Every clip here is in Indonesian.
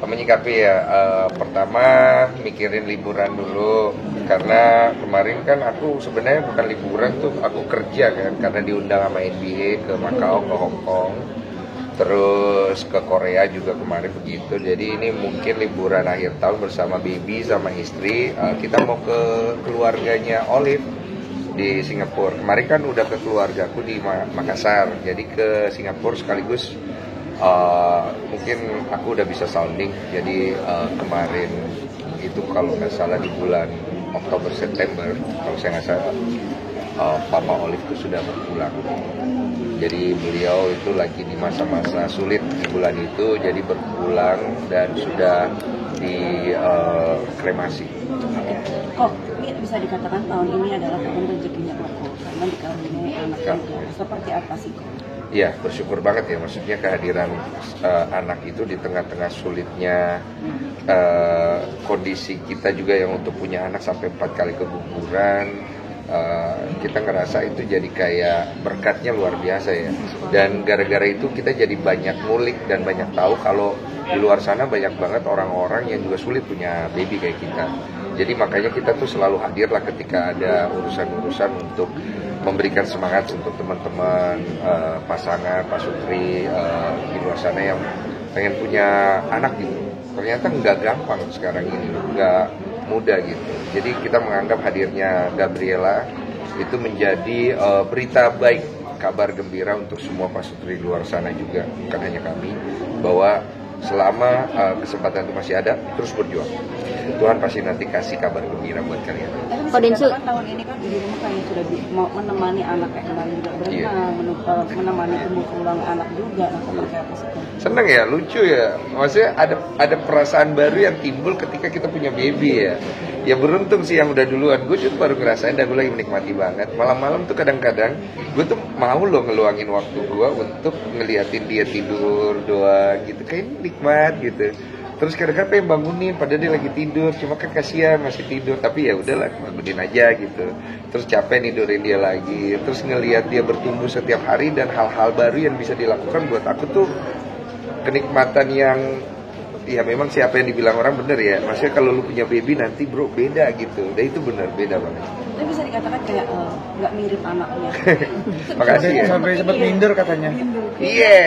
Menyikapi ya, pertama mikirin liburan dulu, karena kemarin kan aku sebenarnya bukan liburan tuh, aku kerja kan, karena diundang sama NBA ke Macau, ke Hong Kong, terus ke Korea juga kemarin begitu. Jadi ini mungkin liburan akhir tahun bersama baby sama istri. Kita mau ke keluarganya Olive di Singapura. Kemarin kan udah ke keluargaku di Makassar, jadi ke Singapura sekaligus. Mungkin aku udah bisa sounding. Jadi kemarin itu kalau nggak salah di bulan Oktober September, kalau saya nggak salah, Papa Olive itu sudah berpulang. Jadi beliau itu lagi di masa-masa sulit di bulan itu, jadi berpulang dan sudah di kremasi. Kok ini bisa dikatakan tahun ini adalah tahun rezekinya Koko karena dikaruniai anak juga. Seperti apa sih Kok? Ya, bersyukur banget ya, maksudnya kehadiran anak itu di tengah-tengah sulitnya kondisi kita juga yang untuk punya anak sampai 4 kali keguguran. Kita ngerasa itu jadi kayak berkatnya luar biasa ya. Dan gara-gara itu kita jadi banyak ngulik dan banyak tahu kalau di luar sana banyak banget orang-orang yang juga sulit punya baby kayak kita. Jadi makanya kita tuh selalu hadir lah ketika ada urusan-urusan untuk memberikan semangat untuk teman-teman, pasangan, Pak Sutri di luar sana yang pengen punya anak gitu. Ternyata nggak gampang sekarang ini, nggak mudah gitu. Jadi kita menganggap hadirnya Gabriela itu menjadi berita baik, kabar gembira untuk semua Pak Sutri di luar sana juga, bukan hanya kami, bahwa selama kesempatan itu masih ada, terus berjuang. Tuhan pasti nanti kasih kabar gembira buat kalian. Pak Densu, tahun ini kan di rumah kayak sudah mau menemani anak kayak kemarin juga berenang, menemani tumbuh kembang anak juga. Nah, seperti apa sih? Seneng ya, lucu ya. Maksudnya ada perasaan baru yang timbul ketika kita punya baby ya. Ya beruntung sih yang udah duluan. Gue juga baru ngerasain dan gue lagi menikmati banget. Malam-malam tuh kadang-kadang gue tuh mau loh ngeluangin waktu gue untuk ngeliatin dia tidur doang gitu. Kayak nikmat gitu. Terus kadang-kadang pengen bangunin padahal dia lagi tidur, cuma kan kasihan masih tidur, tapi ya udahlah bangunin aja gitu. Terus capek nidurin dia lagi, terus ngelihat dia bertumbuh setiap hari dan hal-hal baru yang bisa dilakukan buat aku tuh kenikmatan yang ya memang siapa yang dibilang orang bener ya. Maksudnya kalau lu punya baby nanti bro beda gitu. Dan itu bener, beda banget. Itu bisa dikatakan kayak nggak mirip anaknya. Makasih ya. Sampai sempat minder katanya. Iya,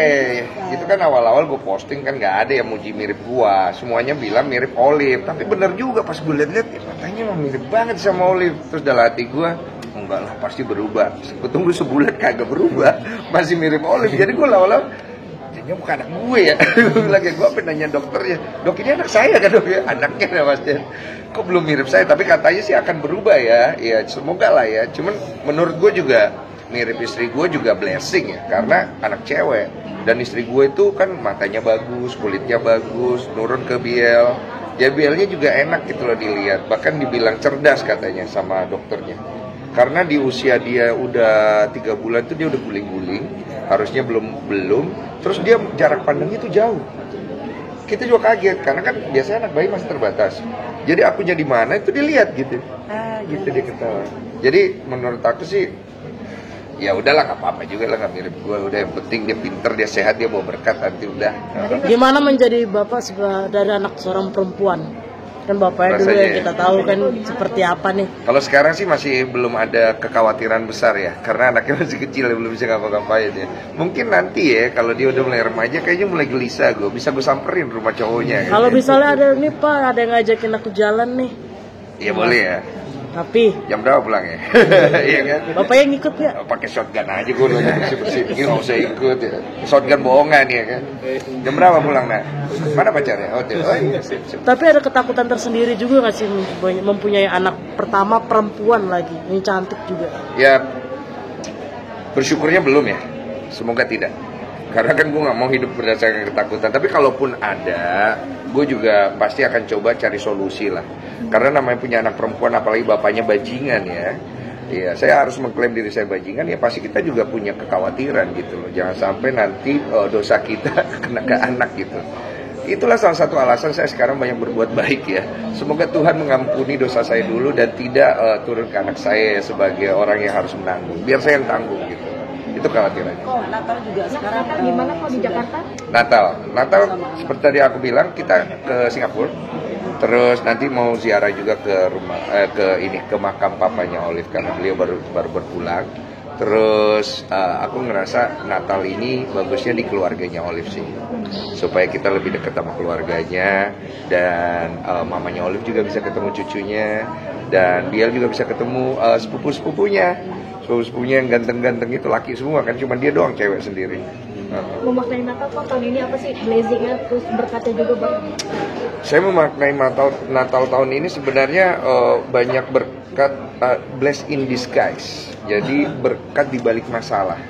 itu kan awal-awal gue posting kan nggak ada yang muji mirip gua, semuanya bilang mirip Olive. Tapi bener juga pas gue liat-liat, ya matanya mah mirip banget sama Olive. Terus dalam hati gue, enggak lah pasti berubah. Gue tunggu sebulan kagak berubah, masih mirip Olive. Jadi gue awal-awal, jadinya bukan anak gue ya. Lagi gue nanya dokternya, dok ini anak saya kan dok ya, anaknya ya mas ya. Kok belum mirip saya? Tapi katanya sih akan berubah ya. Ya semoga lah ya. Cuman menurut gue juga mirip istri gue juga blessing ya, karena anak cewek dan istri gue itu kan matanya bagus, kulitnya bagus, nurun ke Biel, ya Bielnya juga enak gitu loh dilihat, bahkan dibilang cerdas katanya sama dokternya, karena di usia dia udah 3 bulan tuh dia udah guling-guling, harusnya belum, terus dia jarak pandangnya tuh jauh. Kita juga kaget karena kan biasanya anak bayi masih terbatas, jadi akunya di mana itu dilihat gitu, gitu dia ketawa. Jadi menurut aku sih ya udahlah nggak apa-apa juga lah, nggak mirip gue, udah yang penting dia pinter, dia sehat, dia bawa berkat nanti udah. Gimana menjadi bapak dari anak seorang perempuan? Kan bapaknya dulu yang kita tahu kan seperti apa nih. Kalau sekarang sih masih belum ada kekhawatiran besar ya, karena anaknya masih kecil ya, belum bisa ngapa-ngapain ya. Mungkin nanti ya kalau dia udah mulai remaja kayaknya mulai gelisah, gue bisa gue samperin rumah cowoknya. Kalau misalnya ada nih Pak, ada yang ngajakin aku jalan nih. Iya boleh ya. Tapi jam berapa pulang ya? Iya kan? Bapak yang ikut ya? Pakai shotgun aja gue udah bersih-bersih, nggak usah ikut ya. Shotgun bohongan ya kan? Jam berapa pulang nak? Mana pacarnya? Hotel. Oh iya. Tapi ada ketakutan tersendiri juga nggak sih mempunyai anak pertama perempuan lagi, yang cantik juga? Ya bersyukurnya belum ya. Semoga tidak. Karena kan gue nggak mau hidup berdasarkan ketakutan. Tapi kalaupun ada, gue juga pasti akan coba cari solusi lah. Karena namanya punya anak perempuan, apalagi bapaknya bajingan ya. Iya, saya harus mengklaim diri saya bajingan, ya pasti kita juga punya kekhawatiran gitu loh. Jangan sampai nanti dosa kita kena ke anak gitu. Itulah salah satu alasan saya sekarang banyak berbuat baik ya. Semoga Tuhan mengampuni dosa saya dulu dan tidak turun ke anak saya sebagai orang yang harus menanggung. Biar saya yang tanggung gitu. Itu Itu kekhawatirannya. Kok Natal juga sekarang Gimana kok di sudah- Jakarta? Natal seperti tadi aku bilang kita ke Singapura. Terus nanti mau ziarah juga ke ke makam papanya Olive karena beliau baru berpulang. Terus aku ngerasa Natal ini bagusnya di keluarganya Olive sih, supaya kita lebih dekat sama keluarganya dan mamanya Olive juga bisa ketemu cucunya dan Biel juga bisa ketemu sepupu-sepupunya yang ganteng-ganteng itu laki semua kan, cuma dia doang cewek sendiri. Memaknai Natal kok tahun ini apa sih blessingnya terus berkatnya juga buat Saya memaknai Natal tahun ini sebenarnya banyak berkat, bless in disguise. Jadi berkat di balik masalah.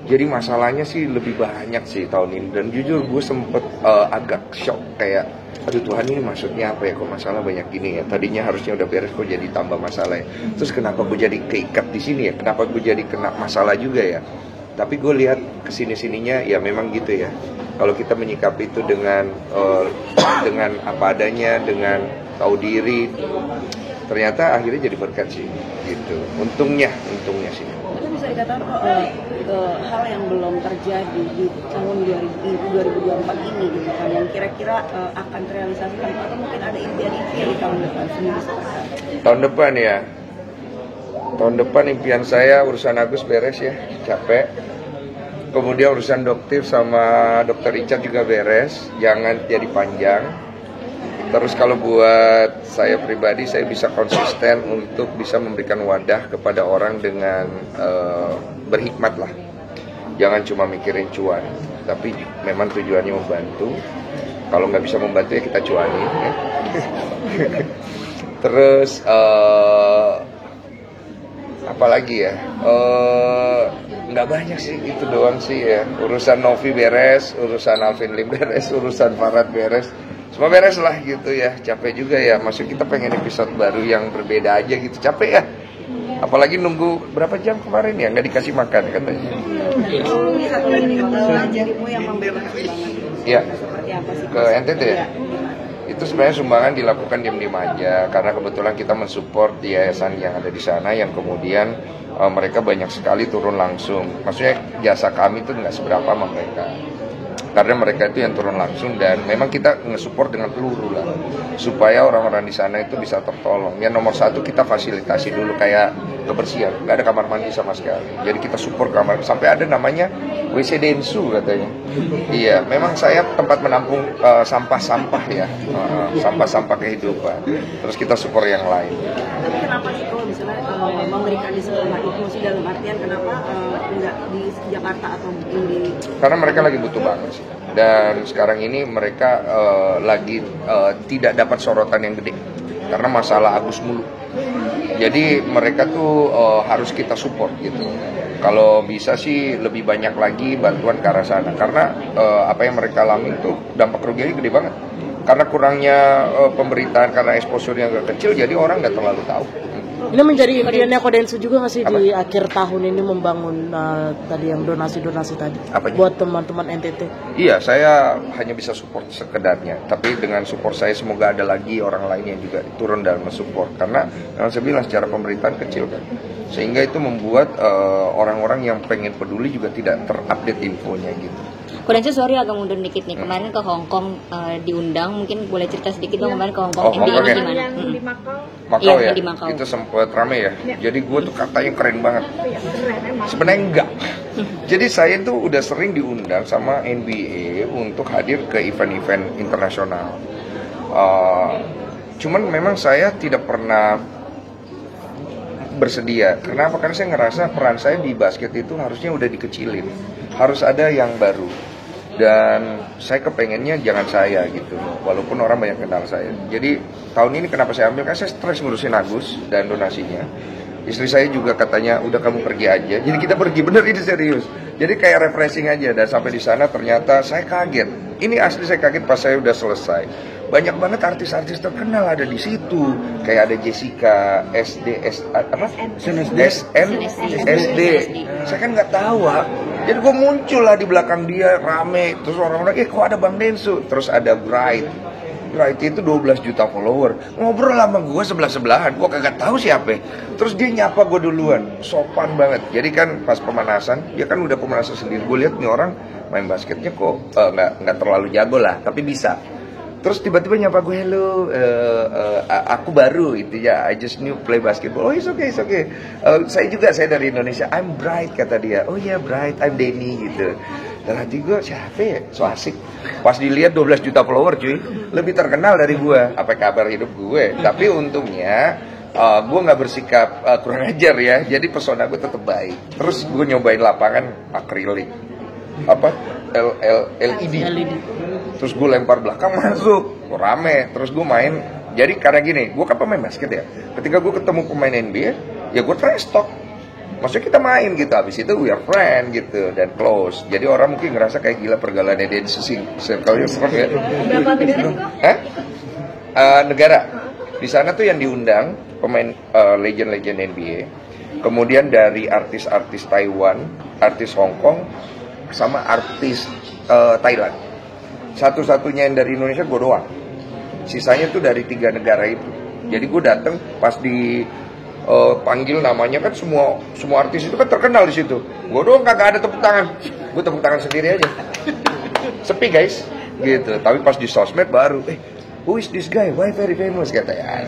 Jadi masalahnya sih lebih banyak sih tahun ini. Dan jujur gue sempet agak shock kayak, aduh Tuhan ini maksudnya apa ya, kok masalah banyak gini ya. Tadinya harusnya udah beres, kok jadi tambah masalah ya. Terus kenapa gue jadi keikat di sini ya? Kenapa gue jadi kena masalah juga ya? Tapi gue lihat kesini-sininya ya memang gitu ya. Kalau kita menyikapi itu dengan apa adanya, dengan tahu diri, ternyata akhirnya jadi berkat sih, gitu. Untungnya sih. Itu bisa dikatakan kok hal yang belum terjadi di tahun 2024 ini gitu kan, yang kira-kira akan terrealisasikan atau mungkin ada impian-impian di tahun depan sendiri. Tahun depan impian saya urusan Agus beres ya, capek. Kemudian urusan dokter sama dokter Richard juga beres, jangan jadi panjang. Terus kalau buat saya pribadi, saya bisa konsisten untuk bisa memberikan wadah kepada orang dengan berhikmat lah. Jangan cuma mikirin cuan, tapi memang tujuannya membantu. Kalau nggak bisa membantu ya kita cuanin. Ya. Terus apalagi ya? Nggak banyak sih, itu doang sih ya. Urusan Novi beres, urusan Alvin Lim beres, urusan Farad beres. Semua beres lah gitu ya. Capek juga ya, maksud kita pengen episode baru yang berbeda aja gitu. Capek ya. Apalagi nunggu berapa jam kemarin ya, nggak dikasih makan katanya. Ini satu lagi nih, jadimu yang memberikan sumbangan. Iya. Seperti apa sih? Ke NTT ya? Itu sebenarnya sumbangan dilakukan diam-diam aja karena kebetulan kita mensupport di yayasan yang ada di sana yang kemudian mereka banyak sekali turun langsung. Maksudnya jasa kami itu nggak seberapa sama mereka. Karena mereka itu yang turun langsung dan memang kita nge-support dengan peluru lah supaya orang-orang di sana itu bisa tertolong. Yang nomor satu kita fasilitasi dulu kayak kebersihan, nggak ada kamar mandi sama sekali. Jadi kita support kamar, sampai ada namanya WC Densu katanya. Iya, memang saya tempat menampung sampah-sampah ya, sampah-sampah kehidupan. Terus kita support yang lain. Tapi kenapa sih kalau misalnya memberikan di sekolah itu sih, dalam artian kenapa nggak di Jakarta atau mungkin di? Karena mereka lagi butuh banget sih. Dan sekarang ini mereka lagi tidak dapat sorotan yang gede karena masalah Agus mulu. Jadi mereka tuh harus kita support gitu. Kalau bisa sih lebih banyak lagi bantuan ke arah sana karena apa yang mereka alami itu dampak kerugiannya gede banget. Karena kurangnya pemberitaan, karena exposure yang agak kecil, jadi orang nggak terlalu tahu. Ini menjadi impiannya Kodensu juga nggak sih di akhir tahun ini membangun tadi yang donasi-donasi tadi buat teman-teman NTT? Iya, saya hanya bisa support sekedarnya. Tapi dengan support saya semoga ada lagi orang lain yang juga turun dalam mensupport. Karena yang saya bilang secara pemerintahan kecil kan. Sehingga itu membuat orang-orang yang pengen peduli juga tidak terupdate infonya gitu. Kodensu, sorry agak mundur dikit nih. Kemarin ke Hong Kong diundang, mungkin boleh cerita sedikit dong kemarin ke Hong Kong. Hong Kong gimana? yang di Makau? Makau Iya, ya, di Makau. itu sempat rame ya. Jadi gue tuh katanya keren banget. Iya, keren emang. Sebenarnya enggak. Jadi saya tuh udah sering diundang sama NBA untuk hadir ke event-event internasional. Cuman memang saya tidak pernah bersedia. Kenapa? Karena saya ngerasa peran saya di basket itu harusnya udah dikecilin. Harus ada yang baru. Dan saya kepengennya jangan saya gitu, walaupun orang banyak kenal saya. Jadi tahun ini kenapa saya ambil? Karena saya stres ngurusin Agus dan donasinya. Istri saya juga katanya udah kamu pergi aja. Jadi kita pergi, bener ini serius. Jadi kayak refreshing aja. Dan sampai di sana ternyata saya kaget. Ini asli saya kaget pas saya udah selesai. Banyak banget artis-artis terkenal ada di situ. Kayak ada Jessica, SNSD. Saya kan nggak tahu, Jadi gue muncul lah di belakang dia rame. Terus orang-orang, kok ada Bang Densu. Terus ada Bright. Bright itu 12 juta follower, ngobrol sama gue sebelah-sebelahan, gue kagak tahu siapa. Terus dia nyapa gue duluan, sopan banget. Jadi kan pas pemanasan, dia kan udah pemanasan sendiri. Gue lihat nih orang main basketnya kok nggak terlalu jago lah, tapi bisa. Terus tiba-tiba nyapa gue, hello, aku baru itu ya, I just new play basketball. Oh, it's okay. Saya dari Indonesia. I'm Bright, kata dia. Oh ya, Bright, I'm Denny gitu. Dan hati gue, siapa ya? So asik. Pas dilihat 12 juta follower cuy, lebih terkenal dari gue. Apa kabar hidup gue? Tapi untungnya gue nggak bersikap kurang ajar ya. Jadi pesona gue tetap baik. Terus gue nyobain lapangan akrilik, LED. Terus gue lempar belakang masuk, rame. Terus gue main. Jadi karena gini, gue kan pemain basket ya. Ketika gue ketemu pemain NBA, ya gue trash talk. Maksudnya kita main gitu, habis itu we are friend gitu dan close. Jadi orang mungkin ngerasa kayak gila pergaulannya dia di circle-nya serem ya. Berapa negara kok? Negara. Di sana tuh yang diundang pemain legend-legend NBA. Kemudian dari artis-artis Taiwan, artis Hong Kong, sama artis Thailand. Satu-satunya yang dari Indonesia gue doang. Sisanya tuh dari 3 negara itu. Jadi gue datang pas di panggil namanya kan semua artis itu kan terkenal di situ. Gue doang kagak ada tepuk tangan. Gue tepuk tangan sendiri aja. Sepi guys, gitu. Tapi pas di sosmed baru, who is this guy? Why very famous? Kata ya.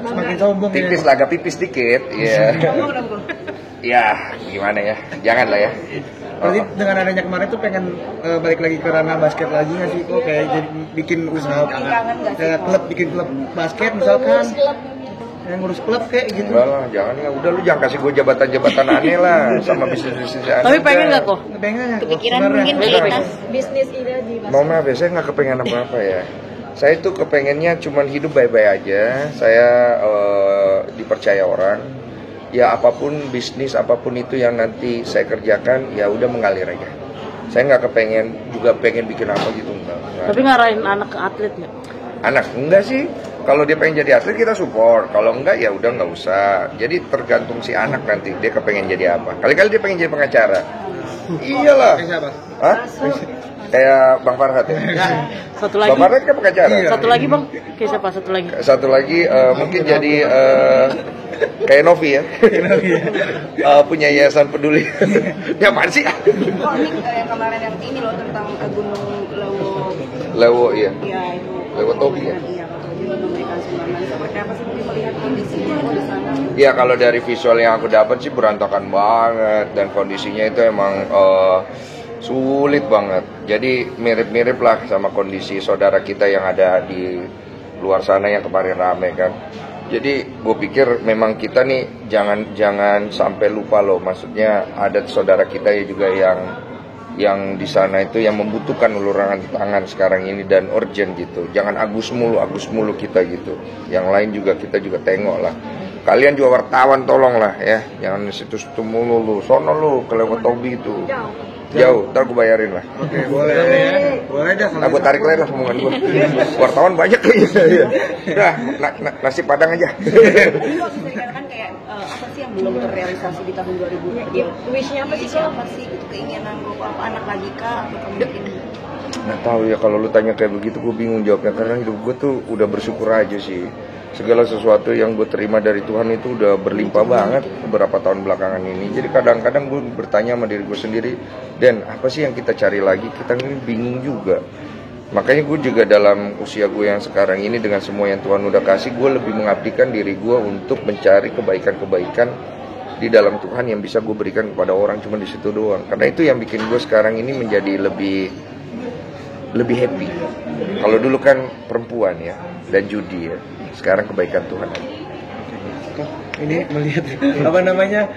Semakin sombong. Tipis lah, agak pipis dikit. Iya. Ya, gimana ya? Jangan lah ya. Berarti dengan adanya kemarin tuh pengen balik lagi ke ranah basket lagi nggak sih? Kok kayak jadi bikin usaha kayak klub, bikin klub basket misalkan? Yang ngurus klub kayak gitu. Enggak lah, jangan lah. Udah lu jangan kasih gue jabatan-jabatan aneh lah sama bisnis-bisnis aneh. Tapi pengen nggak kok? Pengen nggak? Kepikiran mungkin melintas Bisnis ide di Mohon maaf ya, saya nggak kepengen apa-apa ya. Saya tuh kepengennya cuman hidup baik-baik aja. Saya dipercaya orang. Ya apapun bisnis, apapun itu yang nanti saya kerjakan, ya udah mengalir aja. Saya nggak pengen bikin apa gitu, enggak. Tapi ngarahin anak ke atlet nggak? Anak enggak sih. Kalau dia pengen jadi atlet kita support. Kalau enggak ya udah nggak usah. Jadi tergantung si anak nanti dia kepengen jadi apa. Kali-kali dia pengen jadi pengacara. Iyalah. Kayak siapa? Hah? Kayak Bang Farhat ya. Satu lagi. Bang Farhat kan pengacara. Satu lagi bang. Kayak siapa? Satu lagi. Satu lagi mungkin jadi kayak Novi ya. Punya yayasan peduli. Dia apaan sih? Oh ini yang kemarin yang ini loh tentang ke Gunung Lewo iya. Iya itu. Lewo Tobi ya. Iya, Tobi memberikan sumbangan. Seperti apa sih melihat kondisinya di sana? Ya kalau dari visual yang aku dapat sih berantakan banget dan kondisinya itu emang sulit banget. Jadi mirip-mirip lah sama kondisi saudara kita yang ada di luar sana yang kemarin rame kan. Jadi gue pikir memang kita nih jangan sampai lupa loh. Maksudnya ada saudara kita ya juga yang di sana itu yang membutuhkan uluran tangan sekarang ini dan urgent gitu. Jangan agus mulu kita gitu. Yang lain juga kita juga tengok lah. Kalian juga wartawan tolong lah ya. Jangan situ-situ mulu lu. Sono lu ke Lewo Tobi itu. Jauh, ntar gue bayarin lah. Oke, boleh. Boleh dah. Nah, gue tarik lagi lah omongan gue. Wartawan banyak lagi. Udah, nasi padang aja. Ini kok bisa dikatakan kayak apa sih yang belum terrealisasi di tahun 2020? Wish-nya apa sih? Apa sih itu keinginan lo apa anak lagi kah atau mungkin Nggak tahu ya kalau lu tanya kayak begitu gue bingung jawabnya karena hidup gue tuh udah bersyukur aja sih. Segala sesuatu yang gue terima dari Tuhan itu udah berlimpah banget beberapa tahun belakangan ini. Jadi kadang-kadang gue bertanya sama diri gue sendiri, Dan apa sih yang kita cari lagi? Kita ini bingung juga. Makanya gue juga dalam usia gue yang sekarang ini dengan semua yang Tuhan udah kasih, gue lebih mengabdikan diri gue untuk mencari kebaikan-kebaikan di dalam Tuhan yang bisa gue berikan kepada orang cuma di situ doang. Karena itu yang bikin gue sekarang ini menjadi lebih happy. Kalau dulu kan perempuan ya dan judi ya. Sekarang kebaikan Tuhan. Ini melihat apa namanya